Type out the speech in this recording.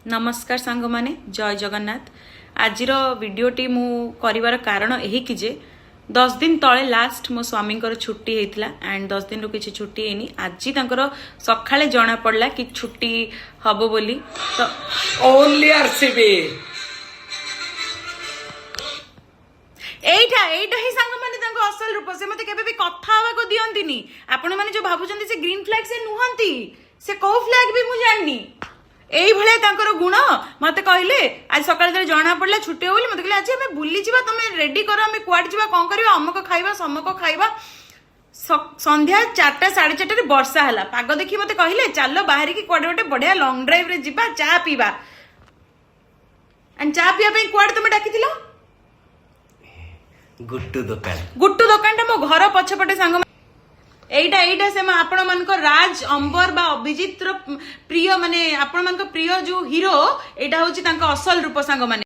नमस्कार सांग माने जय जगन्नाथ। आज वीडियोटी मु करिवार कारण यही कि जे 10 दिन तले लास्ट मो स्वामी छुट्टी होता एंड 10 दिन रु किसी छुट्टी है आज सकाळे जना पड़ला कि छुट्टी हबो बोली तो ओनली आरसीबी एइटा ही सांग माने तांको असल रूप से मते केबे भी कथा हवा को दियंतिनी। आपण माने जो भाबुचंदी से ग्रीन फ्लैग से नुहंती से को फ्लैग भी मु जाननी एई भले तांकर गुण मते कहले आज सकाळ जरे जना पड़ला छुट्टी हो बोली मते कहले आज हमें बुल्ली जीवा तमे रेडी करो हमें क्वाड जीवा कोन करबा अमको खाइबा समको खाइबा संध्या 4टा 4:30 रे वर्षा हला पाग देखि मते कहले चलो बाहर की क्वाड गोटे बढ़िया लॉन्ग ड्राइव रे जीवा चा पीबा एंड चा पिया पे क्वाड तमे डाकिथिलो गुट्टू दुकान टा मो घर पछपटे सांग एइटा से आपण मानक राज अंबर बा अभिजीत प्रिय माने आपण मानक प्रिय जो हीरो एटा होची तांका असल रूप सांग माने।